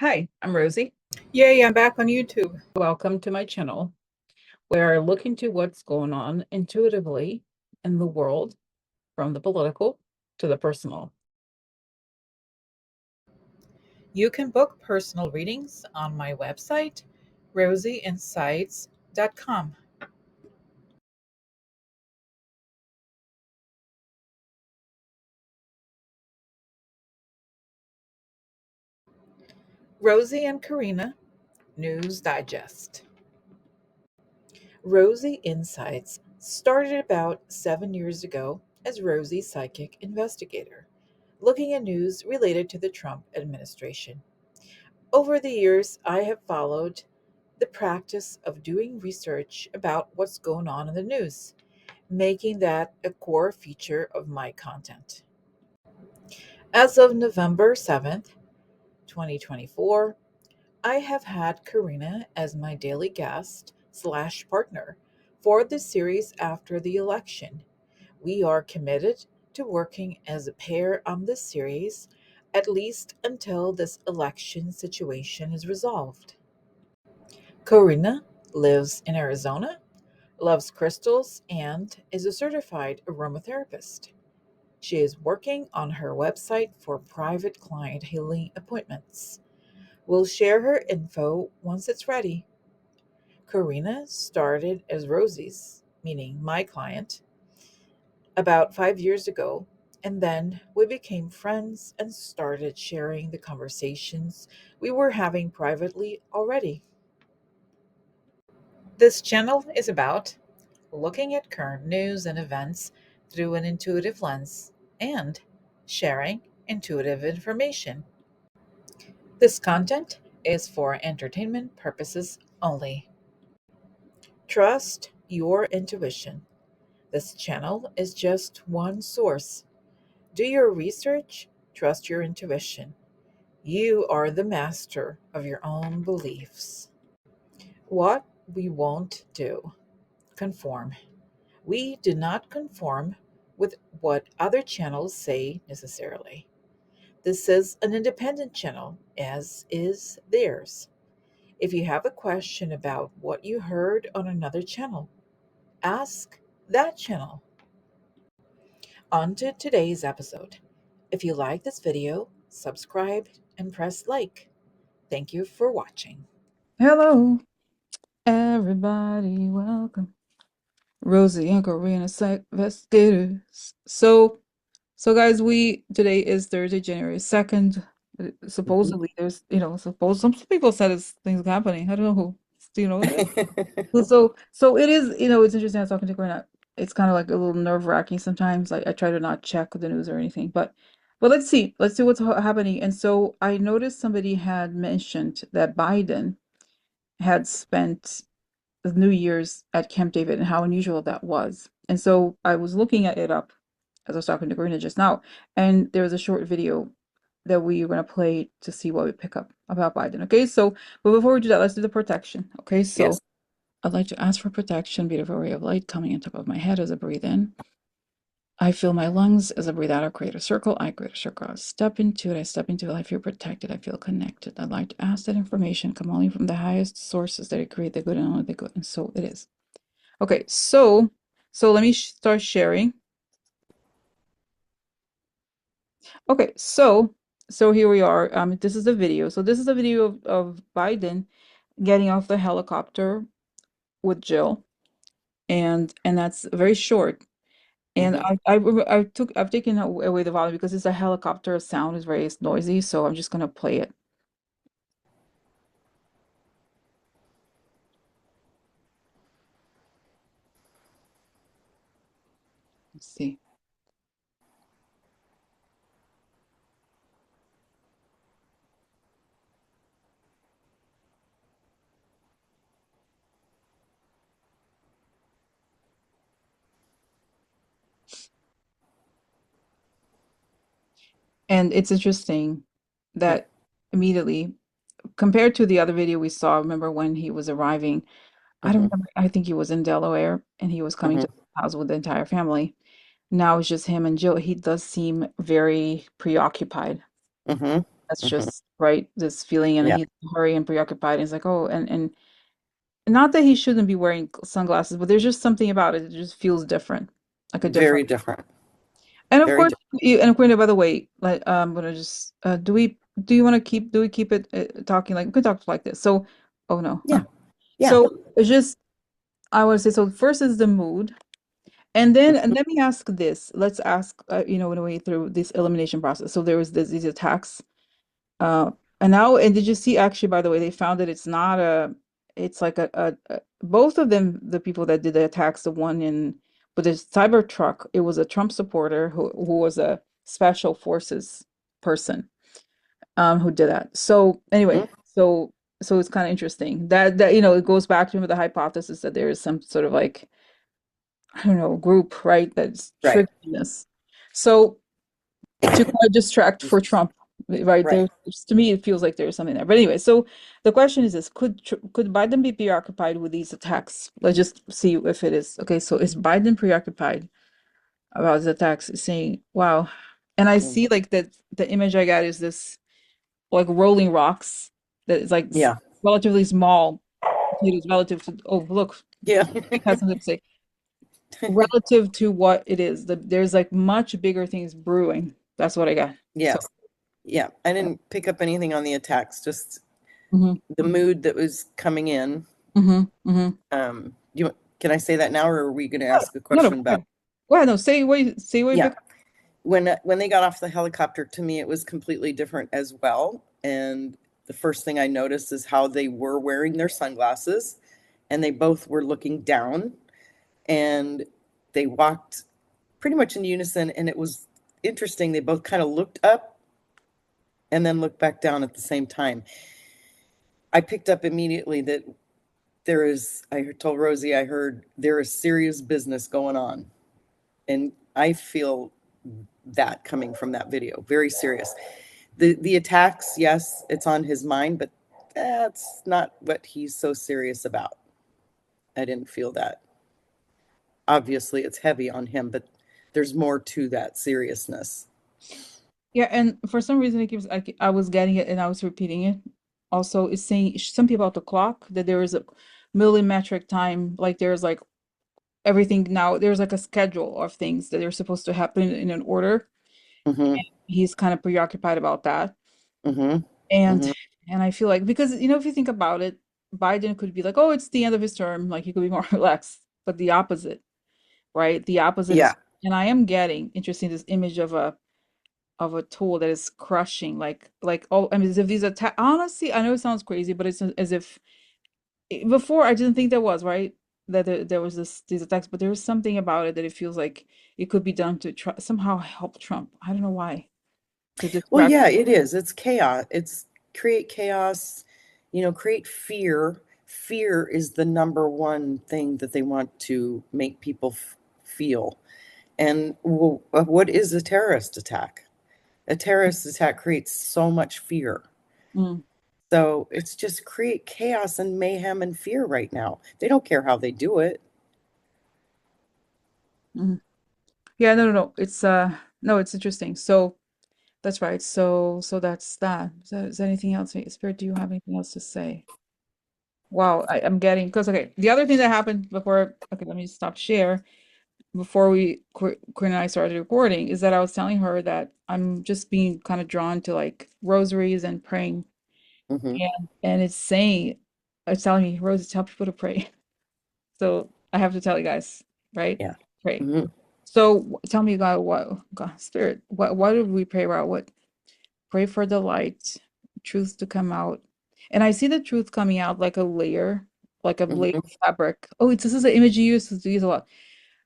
Hi, I'm Rosie. Yay, I'm back on YouTube. Welcome to my channel. We're looking to what's going on intuitively in the world, from the political to the personal. You can book personal readings on my website, rosieinsights.com. Rosie and Karina News Digest. Rosie Insights started about 7 years ago as Rosie Psychic Investigator, looking at news related to the Trump administration. Over the years, I have followed the practice of doing research about what's going on in the news, making that a core feature of my content. As of November 7th, 2024, I have had Karina as my daily guest slash partner for the series after the election. We are committed to working as a pair on this series at least until this election situation is resolved. Karina lives in Arizona, loves crystals, and is a certified aromatherapist. She is working on her website for private client healing appointments. We'll share her info once it's ready. Karina started as Rosie's, meaning my client, about 5 years ago, and then we became friends and started sharing the conversations we were having privately already. This channel is about looking at current news and events through an intuitive lens and sharing intuitive information. This content is for entertainment purposes only. Trust your intuition. This channel is just one source. Do your research, trust your intuition. You are the master of your own beliefs. What we won't do: conform. We do not conform with what other channels say necessarily. This is an independent channel, as is theirs. If you have a question about what you heard on another channel, ask that channel. On to today's episode. If you like this video, subscribe and press like. Thank you for watching. Hello, everybody. Welcome. Rosie and Korean investigators. So guys, today is Thursday, January 2nd. Mhm. Supposedly there's, some people said it's things happening. I don't know who. Do you know that? So it is, it's interesting. I was talking to Corinne. It's kind of like a little nerve-wracking sometimes. Like I try to not check the news or anything, but let's see. Let's see what's happening. And so I noticed somebody had mentioned that Biden had spent the New Year's at Camp David and how unusual that was. And so I was looking at it up as I was talking to Corinne just now, and there was a short video that we were going to play to see what we pick up about Biden. Okay, so but before we do that, let's do the protection. Okay, so Yes. I'd like to ask for protection, beautiful ray of light coming on top of my head as I breathe in. I feel my lungs as I breathe out. I create a circle. I create a circle. I step into it. I step into it. I feel protected. I feel connected. I'd like to ask that information come only from the highest sources that create the good and only the good. And so it is. Okay, so let me start sharing. Okay, so here we are. This is the video. So this is a video of Biden getting off the helicopter with Jill, and that's very short. And Hmm. I've taken away the volume because it's a helicopter sound is very noisy, so I'm just gonna play it. Let's see. And it's interesting that immediately compared to the other video we saw, remember when he was arriving, I don't Hmm. remember, I think he was in Delaware and he was coming Hmm. to the house with the entire family. Now it's just him and Jill. He does seem very preoccupied. Hmm. That's Hmm. just right, this feeling, and Yeah. he's in a hurry and preoccupied. And it's like, oh, and not that he shouldn't be wearing sunglasses, but there's just something about it. It just feels different, like a different. Very different. And of Very course, different. and Quinn, by the way, like I'm gonna just do you want to keep do we keep it talking like we could talk like this? So, oh no. Yeah. Yeah. So it's just I want to say so first is the mood. And let me ask this. Let's ask in a way through this elimination process. So there was these attacks. Uh, and now, and did you see actually, by the way, they found that it's not it's like both of them, the people that did the attacks, the one in with the cyber truck, it was a Trump supporter who was a special forces person, who did that. So Mhm. anyway, so it's kind of interesting that it goes back to the hypothesis that there is some sort of like, I don't know, group, right, that's Right. triggering this. So to kind of distract for Trump, right? Right. To me, it feels like there's something there. But anyway, so the question is this: could Biden be preoccupied with these attacks? Let's just see if it is. Okay, so is Biden preoccupied about his attacks? Saying, "Wow," and I Mm. see like that the image I got is this like rolling rocks that is like Yeah. relatively small potatoes relative to. Oh, look, Yeah. it has something to say relative to what it is. There's like much bigger things brewing. That's what I got. So. Yeah. Yeah. I didn't pick up anything on the attacks, just Mm-hmm. the mood that was coming in. Mm-hmm. Mm-hmm. Can I say that now, or are we going to No, ask a no, no, question go about? ahead. Go ahead. No, say way Yeah. back. When they got off the helicopter, to me, it was completely different as well. And the first thing I noticed is how they were wearing their sunglasses, and they both were looking down, and they walked pretty much in unison. And it was interesting. They both kind of looked up and then looked back down at the same time. I picked up immediately that I told Rosie, I heard there is serious business going on. And I feel that coming from that video, very serious. The attacks, yes, it's on his mind, but that's not what he's so serious about. I didn't feel that. Obviously, it's heavy on him, but there's more to that seriousness. Yeah, and for some reason it keeps I was getting it and I was repeating it. Also, it's saying something about the clock that there is a millimetric time, like there's like everything now, there's like a schedule of things that are supposed to happen in an order. Mm-hmm. He's kind of preoccupied about that. Mm-hmm. And Mm-hmm. and I feel like because if you think about it, Biden could be like, oh, it's the end of his term, like he could be more relaxed, but the opposite, right? The opposite Yeah. is, and I am getting interesting this image of a tool that is crushing, like oh, I mean, as if these attack. Honestly, I know it sounds crazy, but it's as if before I didn't think there was right that there was these attacks, but there was something about it that it feels like it could be done to try somehow help Trump. I don't know why to Well, distract. yeah, it is. It's chaos. It's create chaos, create fear. Fear is the number one thing that they want to make people feel. And what is a terrorist attack? A terrorist attack creates so much fear. Mm, So it's just create chaos and mayhem and fear right now. They don't care how they do it. mhm. Yeah, no, no, no. It's no, it's interesting. So that's right. So that's that. Is there anything else? Spirit, do you have anything else to say? Wow, I'm getting because okay. The other thing that happened before, okay, let me stop share before Quinn and I started recording is that I was telling her that I'm just being kind of drawn to like rosaries and praying, Hmm. and it's telling me, Rose, tell people to pray. So I have to tell you guys, right? Yeah. Pray. Hmm. So tell me, God, God, Spirit, what did we pray about? What pray for the light, truth to come out. And I see the truth coming out like a layer Hmm. of fabric. Oh, this is an image you use a lot.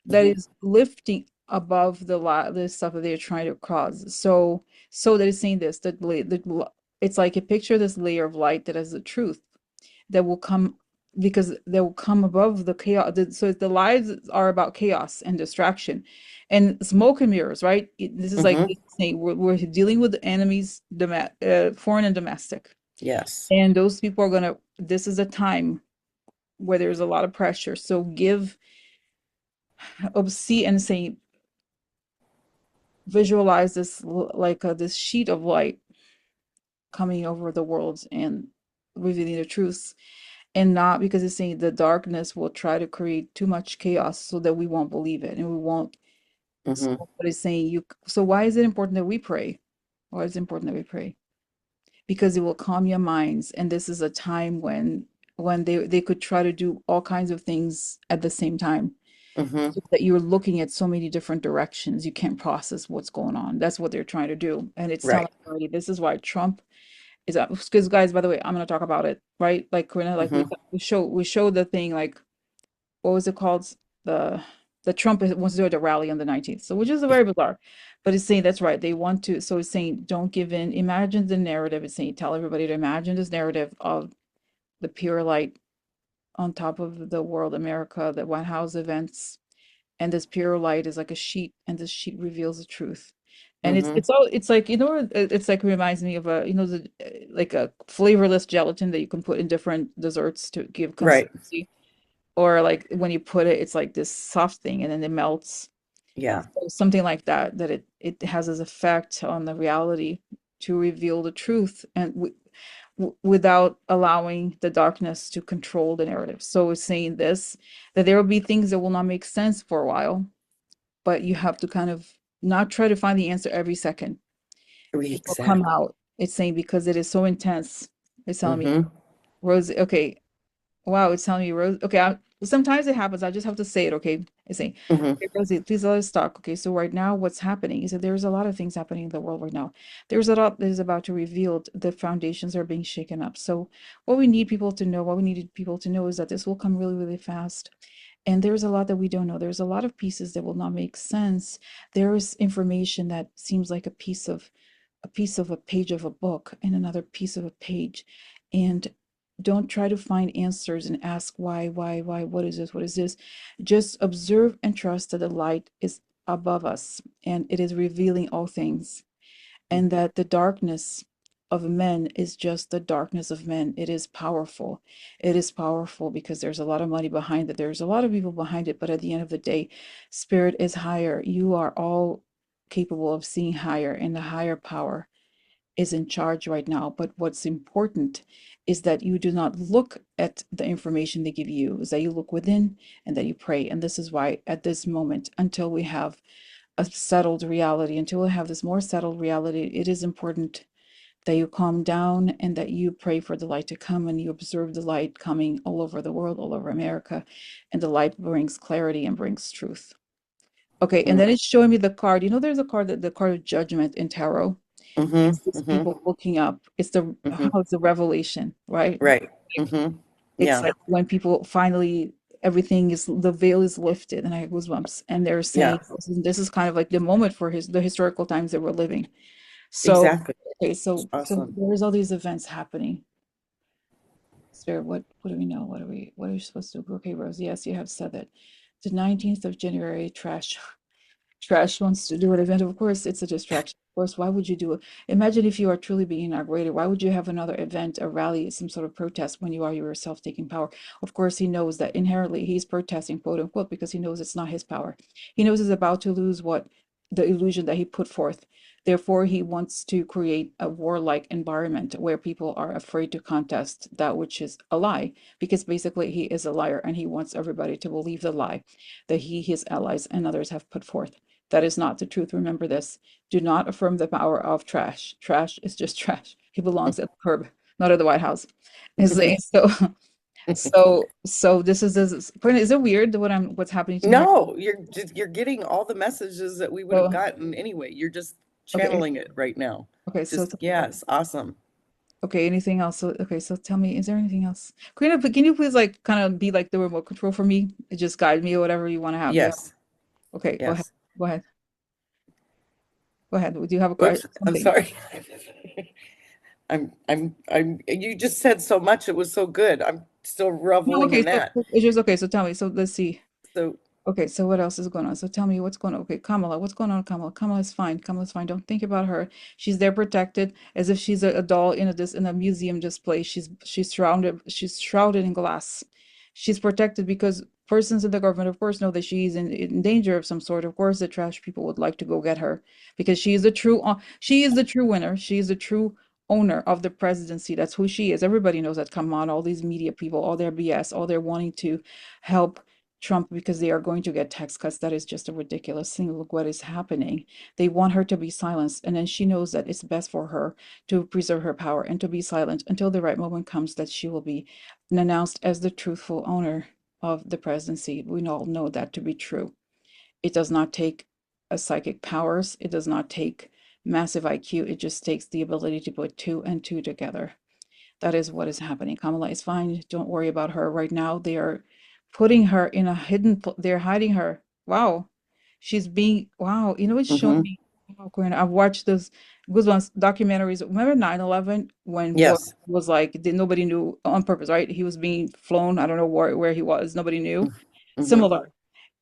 That Hmm. is lifting above the stuff that they're trying to cause. So that is saying this, it's like a picture of this layer of light that is the truth that will come because they will come above the chaos. So the lies are about chaos and distraction and smoke and mirrors, right? This is like Hmm. saying we're dealing with enemies, foreign and domestic. Yes. And those people are gonna, this is a time where there's a lot of pressure. So see and say, visualize this like this sheet of light coming over the world and revealing the truth, and not because it's saying the darkness will try to create too much chaos so that we won't believe it and we won't. So Mm-hmm. what it's saying you, so why is it important that we pray? Why is it important that we pray? Because it will calm your minds, and this is a time when they could try to do all kinds of things at the same time, Mm-hmm. so that you're looking at so many different directions, you can't process what's going on. That's what they're trying to do, and it's telling Right. already. This is why Trump is up, because guys, by the way, I'm going to talk about it, right? Like Corinna, like Mm-hmm. we showed the thing, like what was it called, the Trump wants to do at the rally on the 19th, so which is a very bizarre, but it's saying that's right, they want to, so it's saying don't give in, imagine the narrative. It's saying tell everybody to imagine this narrative of the pure light on top of the world America, the White House events, and this pure light is like a sheet, and this sheet reveals the truth. And Mm-hmm. it's all, it's like, it's like reminds me of a, like a flavorless gelatin that you can put in different desserts to give Right. consistency, or like when you put it, it's like this soft thing and then it melts. Yeah. So something like that, that it has this effect on the reality to reveal the truth, and without allowing the darkness to control the narrative. So it's saying this, that there will be things that will not make sense for a while, but you have to kind of not try to find the answer every second. It will come Exactly. out. It's saying because it is so intense. It's telling me, Mm-hmm. Rose, okay, wow, it's telling me, Rose. Okay, sometimes it happens. I just have to say it. Okay, it's saying, Mm-hmm. okay, Rosie, please let us talk. Okay, so right now, what's happening? He said there's a lot of things happening in the world right now. There's a lot that is about to reveal. The foundations are being shaken up. So what we need people to know, what we needed people to know, is that this will come really, really fast. And there's a lot that we don't know. There's a lot of pieces that will not make sense. There is information that seems like a page of a book and another piece of a page. And don't try to find answers and ask why, what is this, what is this. Just observe and trust that the light is above us and it is revealing all things, and that the darkness of men is just the darkness of men. It is powerful. It is powerful because there's a lot of money behind it. There's a lot of people behind it, but at the end of the day, spirit is higher. You are all capable of seeing higher, and the higher power is in charge right now. But what's important is that you do not look at the information they give you, is that you look within and that you pray. And this is why at this moment, until we have a settled reality, until we have this more settled reality, it is important that you calm down and that you pray for the light to come, and you observe the light coming all over the world, all over America, and the light brings clarity and brings truth. Okay, and then it's showing me the card. There's a card, that the card of judgment in tarot. It's Mm-hmm. this Mm-hmm. people looking up. It's the Mm-hmm. how it's the revelation, right? Right. Mm-hmm. It's Yeah. like when people finally, everything is, the veil is lifted, and I have goosebumps, and they're Yeah. saying this is kind of like the moment for the historical times that we're living. So, Exactly. okay, It's so awesome. there's all these events happening. Spirit, what do we know? What are we supposed to do? Okay, Rose, yes, you have said that. The 19th of January, trash wants to do an event. Of course, it's a distraction. Of course, why would you do it? Imagine if you are truly being inaugurated. Why would you have another event, a rally, some sort of protest when you are yourself taking power? Of course, he knows that inherently he's protesting, quote unquote, because he knows it's not his power. He knows he's about to lose what the illusion that he put forth. Therefore, he wants to create a warlike environment where people are afraid to contest that which is a lie, because basically he is a liar and he wants everybody to believe the lie that he, his allies, and others have put forth. That is not the truth. Remember this. Do not affirm the power of trash. Trash is just trash. He belongs at the curb, not at the White House. Is so so this point. Is it weird what's happening to me right No, you're getting all the messages that we would have now? So gotten anyway. You're just okay, channeling it right now. okay, Just yes, awesome. okay, anything else? So okay, so tell me, is there anything else? Karina, can you please like kind of be like the remote control for me? Just guide me or whatever you want to have. Yeah. Yes, Okay, go ahead. yes. Go ahead. Go ahead. Do you have a Oops, I'm something? sorry. you just said so much. It was so good. I'm still No, reveling okay, in so that. it's just okay. So tell me. So let's see. So, Okay, so what else is going on? So tell me what's going on. Okay, Kamala, what's going on, Kamala? Kamala's fine. Kamala's fine. Don't think about her. She's there protected as if she's a doll in a museum display. She's shrouded in glass. She's protected because persons in the government, of course, know that she's in danger of some sort. Of course, the trash people would like to go get her because she is the true winner. She is the true owner of the presidency. That's who she is. Everybody knows that. Come on, all these media people, all their BS, all they're wanting to help Trump because they are going to get tax cuts. That is just a ridiculous thing. Look what is happening. They want her to be silenced, and then she knows that it's best for her to preserve her power and to be silent until the right moment comes that she will be announced as the truthful owner of the presidency. We all know that to be true. It does not take a psychic powers. It does not take massive IQ. It just takes the ability to put two and two together. That is what is happening. Kamala is fine. Don't worry about her right now. They are putting her in a they're hiding her. Wow. She's being, wow. You know, it's showing Mm-hmm. me, oh, Quinn, I've watched those good ones, documentaries. Remember 9/11 when Bush Yes. was like, nobody knew on purpose, right? He was being flown. I don't know where he was. Nobody knew. Mm-hmm. Similar.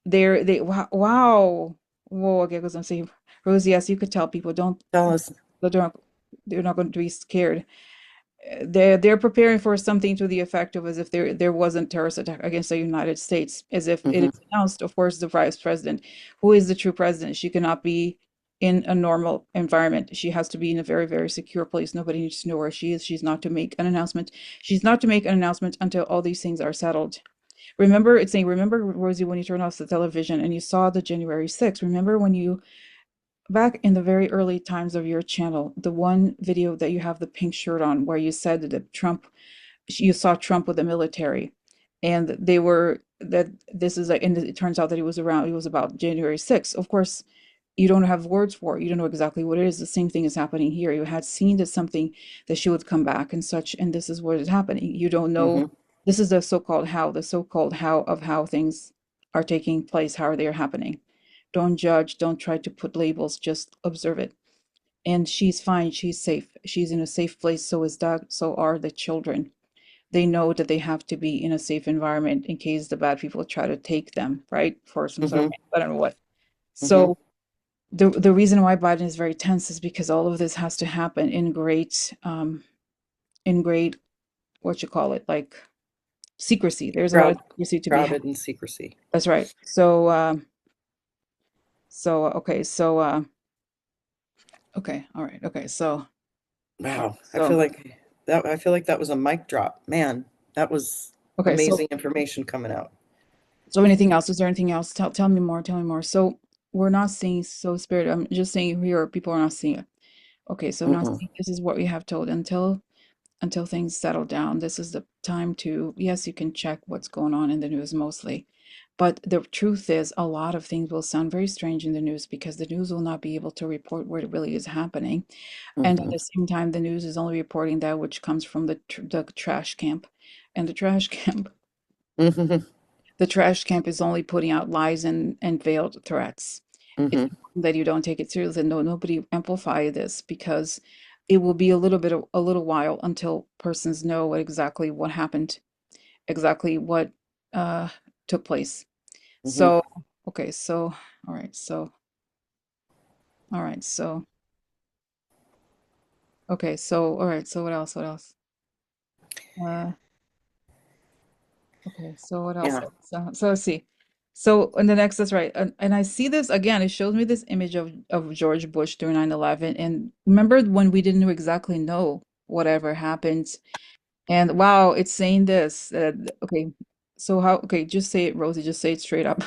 They wow, wow. Whoa, okay, because I'm saying, Rosie, yes, you could tell people Tell us. they're not going to be scared. They're preparing for something to the effect of as if there wasn't terrorist attack against the United States, as if it Mm-hmm. is announced, of course, the vice president, who is the true president. She cannot be in a normal environment. She has to be in a very, very secure place. Nobody needs to know where she is. She's not to make an announcement. She's not to make an announcement until all these things are settled. Remember, it's saying, remember, Rosie, when you turned off the television and you saw the January 6th, remember when you, back in the very early times of your channel, the one video that you have the pink shirt on, where you said that Trump, you saw Trump with the military, and they were, that this is like, and it turns out that it was about January 6th. Of course, you don't have words for it. You don't know exactly what it is. The same thing is happening here. You had seen that something that she would come back and such, and this is what is happening. You don't know. Mm-hmm. This is the so-called how of how things are taking place, how they are happening. Don't judge, don't try to put labels, just observe it. And she's fine, she's safe. She's in a safe place, so is Doug, so are the children. They know that they have to be in a safe environment in case the bad people try to take them, right? For some sort of, Mm-hmm. I don't know what. Mm-hmm. So the reason why Biden is very tense is because all of this has to happen in great what you call it, like secrecy. There's a lot of Crowd, secrecy to be had. crowded in secrecy. That's right. So okay, okay, all right, okay, Wow. so I feel like that was a mic drop. Man, that was okay, amazing information coming out. so anything else? Is there anything else? Tell me more, tell me more. So we're not seeing so spirit. I'm just saying here people are not seeing it. Okay, so not Mm-mm. seeing, this is what we have told until things settle down. This is the time to, yes, you can check what's going on in the news mostly. But the truth is, a lot of things will sound very strange in the news because the news will not be able to report what really is happening. And at Mm-hmm. the same time, the news is only reporting that which comes from the trash camp. And Mm-hmm. the trash camp is only putting out lies and veiled threats. It's Mm-hmm. important that you don't take it seriously and nobody amplify this because it will be a little while until persons know exactly what happened, exactly what uh took place. Mm-hmm. So okay, so all right, so all right, so okay, so all right, so what else? What else? Uh Okay, so what else? Yeah. So let's see. So in the next, that's right. And I see this again, it shows me this image of George Bush during 9/11. And remember when we didn't exactly know whatever happened. And wow, it's saying this. Okay, so how, okay, just say it, Rosie, just say it straight up.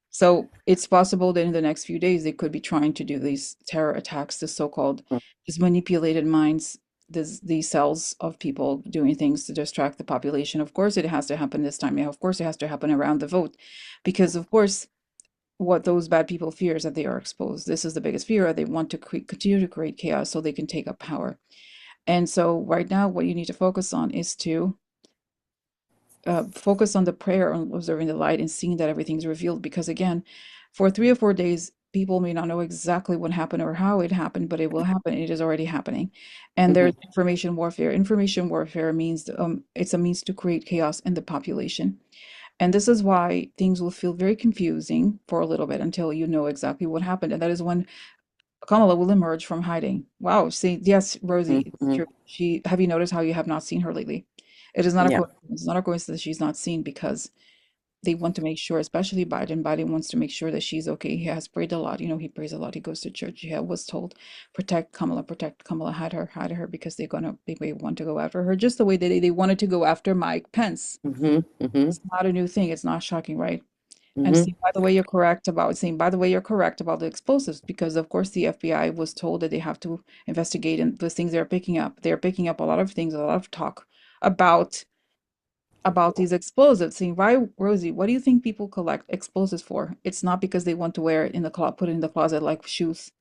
So it's possible that in the next few days they could be trying to do these terror attacks, the so-called these manipulated minds, these cells of people doing things to distract the population. Of course, it has to happen this time. Yeah, of course, it has to happen around the vote, because of course, what those bad people fear is that they are exposed. This is the biggest fear. They want to continue to create chaos so they can take up power. And so right now, what you need to focus on is to focus on the prayer, on observing the light and seeing that everything's revealed. Because again, for 3 or 4 days, people may not know exactly what happened or how it happened, but it will happen. It is already happening. And Mm-hmm. there's information warfare. Information warfare means it's a means to create chaos in the population. And this is why things will feel very confusing for a little bit until you know exactly what happened. And that is when Kamala will emerge from hiding. Wow. See, yes, Rosie, it's Mm-hmm. true. Have you noticed how you have not seen her lately? It is not a Yeah. coincidence. It's not a coincidence she's not seen because they want to make sure, especially Biden. Biden wants to make sure that she's okay. He has prayed a lot. He prays a lot. He goes to church. He was told, protect Kamala, hide her because they may want to go after her, just the way that they wanted to go after Mike Pence. Mm-hmm. Mm-hmm. It's not a new thing. It's not shocking, right? And Mm-hmm. see, by the way, you're correct about saying, by the way, you're correct about the explosives, because of course the FBI was told that they have to investigate and the things they're picking up. They're picking up a lot of things, a lot of talk about these explosives. Saying, why, Rosie, what do you think people collect explosives for? It's not because they want to wear it in the closet, put it in the closet like shoes.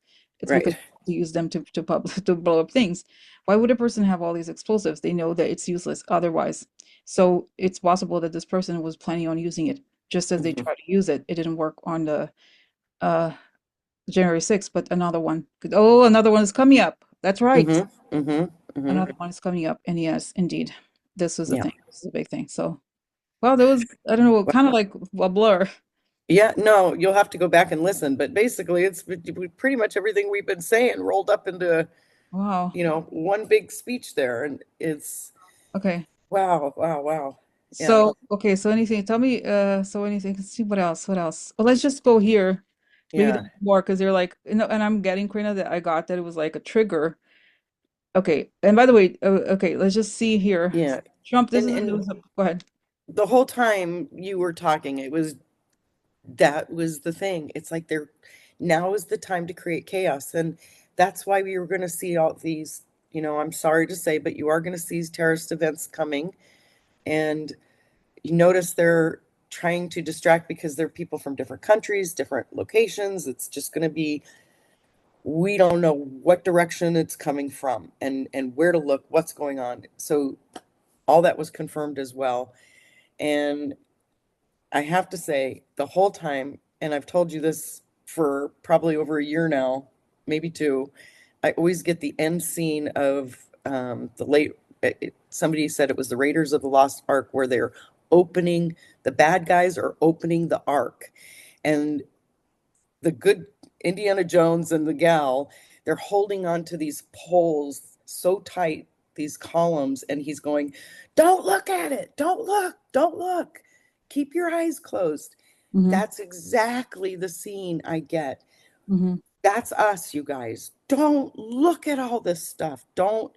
It's because Right. they want to use them to blow up things. Why would a person have all these explosives? They know that it's useless otherwise. So it's possible that this person was planning on using it, just as they Mm-hmm. tried to use it. It didn't work on the uh January 6th, but another one. Oh, another one is coming up. That's right. Mm-hmm. Mm-hmm. Mm-hmm. Another one is coming up. And yes, indeed, this was a Yeah. thing. This is a big thing. So, well, there was, I don't know, kind of like a blur. Yeah, no, you'll have to go back and listen, but basically it's pretty much everything we've been saying rolled up into, Wow. one big speech there. And it's Okay. wow, wow, wow. Yeah, So, okay, so anything, tell me, so anything, let's see what else, what else? Well, let's just go here. Maybe there's yeah, more because they're like, and I'm getting, Karina, that I got that it was like a trigger. Okay. And by the way, okay, let's just see here. yeah. Trump, this And is the and news. Go ahead. the whole time you were talking, that was the thing. It's like now is the time to create chaos. And that's why we were going to see all these, I'm sorry to say, but you are going to see these terrorist events coming. And you notice they're trying to distract because they're people from different countries, different locations. It's just going to be, we don't know what direction it's coming from and where to look, what's going on. So all that was confirmed as well. And I have to say, the whole time, and I've told you this for probably over a year now, maybe two, I always get the end scene of the late, somebody said it was the Raiders of the Lost Ark, where the bad guys are opening the ark. And the good Indiana Jones and the gal, they're holding on to these poles so tight, these columns, and he's going, "Don't look at it. Don't look. Don't look. Keep your eyes closed." Mm-hmm. That's exactly the scene I get. Mm-hmm. That's us, you guys. Don't look at all this stuff. Don't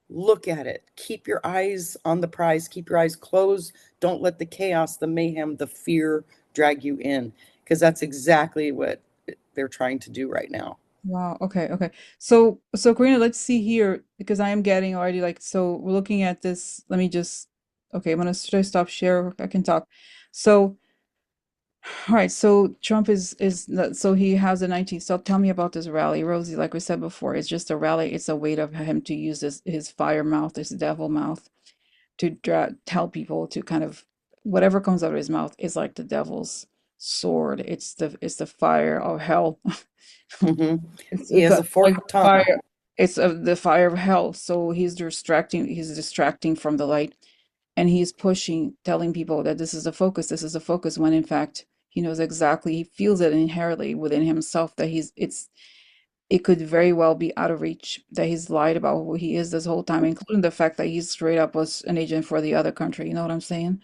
look at it. Keep your eyes on the prize. Keep your eyes closed. Don't let the chaos, the mayhem, the fear drag you in, because that's exactly what they're trying to do right now. Wow. Okay. Okay. So Karina, let's see here because I am getting already like, so we're looking at this. Let me just, okay, should I stop share? I can talk. So, all right. So Trump so he has the 19th. So tell me about this rally, Rosie. Like we said before, it's just a rally. It's a way of him to use his fire mouth, his devil mouth, to tell people to kind of whatever comes out of his mouth is like the devil's sword. It's the fire of hell. Hmm. It's He has the a like forked tongue. fire. It's the fire of hell. So He's distracting from the light, and he's pushing, telling people that this is the focus. This is the focus. When in fact, he knows exactly. He feels it inherently within himself that it could very well be out of reach. That he's lied about who he is this whole time, including the fact that he's straight up was an agent for the other country. You know what I'm saying?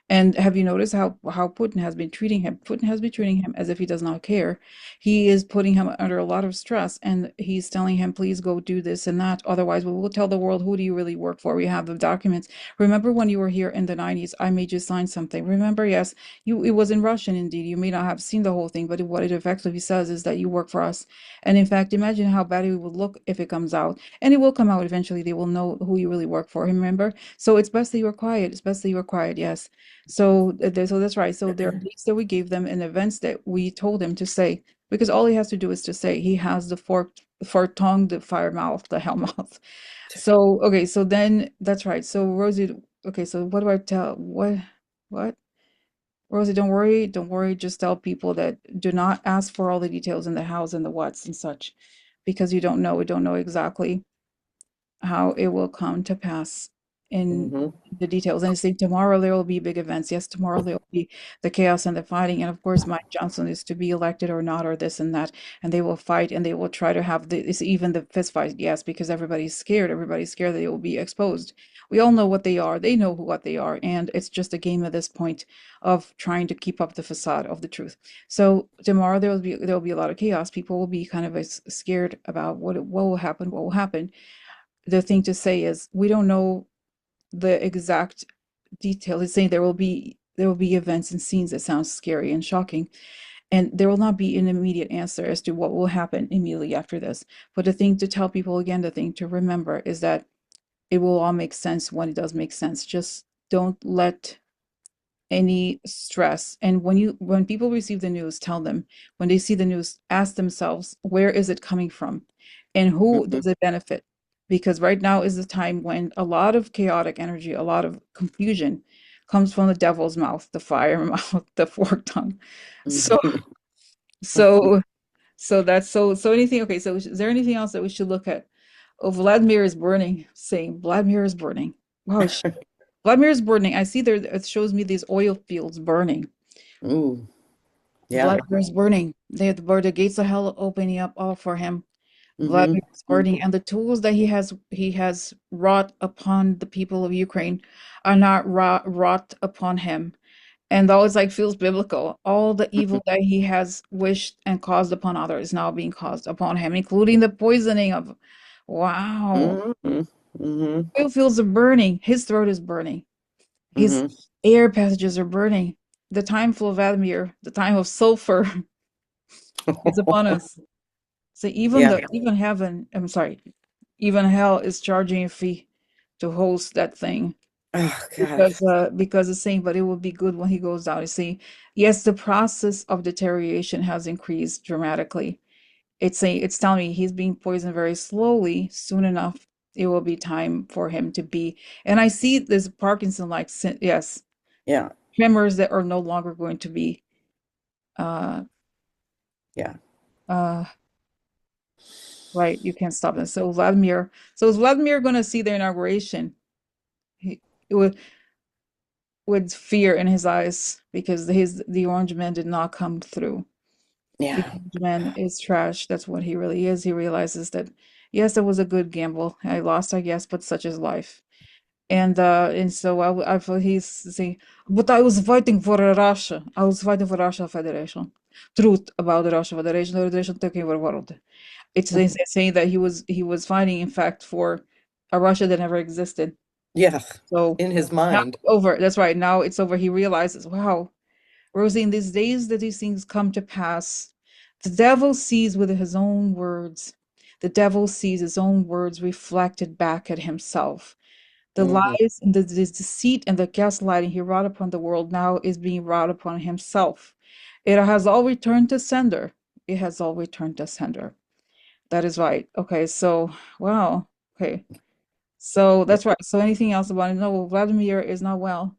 And have you noticed how Putin has been treating him? Putin has been treating him as if he does not care. He is putting him under a lot of stress, and he's telling him, "Please go do this and that. Otherwise, we will tell the world who do you really work for. We have the documents. Remember when you were here in the 90s? I made you sign something. Remember? Yes, you. It was in Russian, indeed. You may not have seen the whole thing, but what it effectively says is that you work for us. And in fact, imagine how bad it would look if it comes out, and it will come out eventually. They will know who you really work for. Remember? So it's best that you are quiet. It's best that you are quiet. Yes." So that's right. So there are dates that we gave them and events that we told him to say, because all he has to do is to say he has the forked tongue, the fire mouth, the hell mouth. So okay, so then that's right. So Rosie, okay, so what do I tell? What? Rosie, don't worry. Just tell people that do not ask for all the details in the hows and the whats and such, because you don't know. We don't know exactly how it will come to pass. in Hmm. the details. And say tomorrow there will be big events. Yes, tomorrow there will be the chaos and the fighting. And of course, Mike Johnson is to be elected or not, or this and that. And they will fight and they will try to have it's even the fist fight. Yes, because everybody's scared. Everybody's scared that they will be exposed. We all know what they are. They know what they are. And it's just a game at this point of trying to keep up the facade of the truth. So tomorrow there will be a lot of chaos. People will be kind of scared about what will happen, what will happen. The thing to say is we don't know the exact detail. It's saying there will be events and scenes that sound scary and shocking, and there will not be an immediate answer as to what will happen immediately after this. But the thing to tell people again, the thing to remember is that it will all make sense when it does make sense. Just don't let any stress. And when people receive the news, tell them when they see the news, ask themselves, where is it coming from and who Hmm. does it benefit? Because right now is the time when a lot of chaotic energy, a lot of confusion comes from the devil's mouth, the fire mouth, the forked tongue. So so so anything, okay, so is there anything else that we should look at? Oh, Vladimir is burning, saying Vladimir is burning. Wow, Vladimir is burning. I see there, it shows me these oil fields burning. Ooh, yeah. Vladimir is burning. The gates of hell opening up all for him. Hmm. Vladimir is burning, and the tools that he has wrought upon the people of Ukraine are not wrought upon him. And that always like feels biblical. All the evil that he has wished and caused upon others is now being caused upon him, including the poisoning of, wow. Hmm. Hmm. Oil fields are burning. His throat is burning. His Hmm. air passages are burning. The time for Vladimir, the time of sulfur is upon us. So even Yeah. even heaven, I'm sorry, even hell is charging a fee to host that thing Oh God. because it's saying, but it will be good when he goes down. You see, yes, the process of deterioration has increased dramatically. It's telling me he's being poisoned very slowly. Soon enough, it will be time for him to be. And I see this Parkinson-like, yes, Yeah. tremors that are no longer going to be uh Yeah. uh right. You can't stop it. So is Vladimir going to see the inauguration? He, with fear in his eyes because the orange man did not come through. The Yeah. orange man is trash. That's what he really is. He realizes that yes, it was a good gamble. I lost, I guess, but such is life. And so I feel he's saying, but I was fighting for Russia. I was fighting for Russia Federation. Truth about the Russia Federation. The Federation taking over the world. It's saying that he was fighting, in fact, for a Russia that never existed. Yeah. So In his now mind. it's over. That's right. Now it's over. He realizes, wow, Rosie, in these days that these things come to pass, the devil sees with his own words. The devil sees his own words reflected back at himself. The Hmm. lies and the deceit and the gaslighting he wrought upon the world now is being wrought upon himself. It has all returned to sender. It has all returned to sender. That is right. Okay, so wow. Okay. So Yeah. that's right. So anything else about it? No, Vladimir is not well.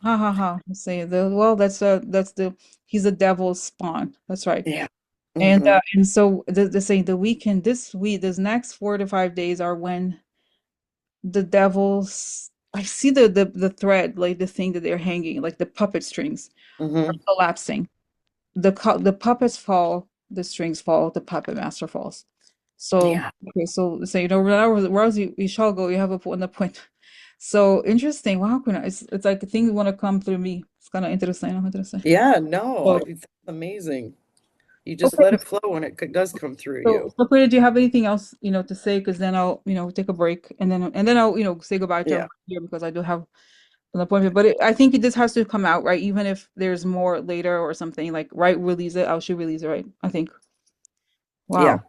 Ha ha ha. Say the well, that's the he's a devil's spawn. That's right. Yeah. And Hmm. so the saying the weekend this week, this next 4 to 5 days are when the devils I see the thread, like the thing that they're hanging, like the puppet strings are Hmm. collapsing. The puppets fall, the strings fall, the puppet master falls. So Yeah. okay, so wherever you shall go, you have an appointment. So interesting. Wow, Kuna, it's like things want to come through me. It's kind of interesting. Interesting. Yeah. No, So I think that's amazing. You just let okay, it flow when it does come through so you. so Kuna, do you have anything else to say? Because then I'll take a break and then I'll say goodbye to Yeah. everybody here because I do have an appointment. But I think this has to come out right, even if there's more later or something like right. Release it. I should release it right. I think. Yeah. Wow.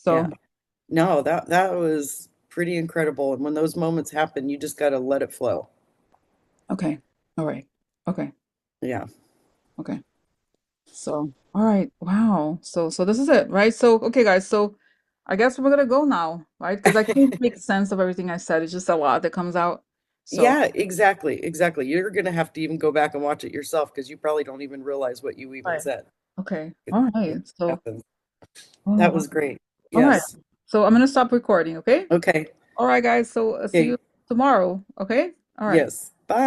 Yeah. So No, that was pretty incredible. And when those moments happen, you just got to let it flow. okay. All right. Okay. Yeah. Okay. So, all right. Wow. So this is it, right? So, okay, guys. So I guess we're gonna go now, right? Because I can't make sense of everything I said. It's just a lot that comes out. So, Yeah, exactly. Exactly. You're going to have to even go back and watch it yourself because you probably don't even realize what you even right. said. Okay. It, All it right. So, happens. oh, That wow. was great. All right. Yes. So I'm gonna stop recording. Okay. Okay. All right, guys. So see you. Okay. tomorrow. Okay? All right. Yes. Bye.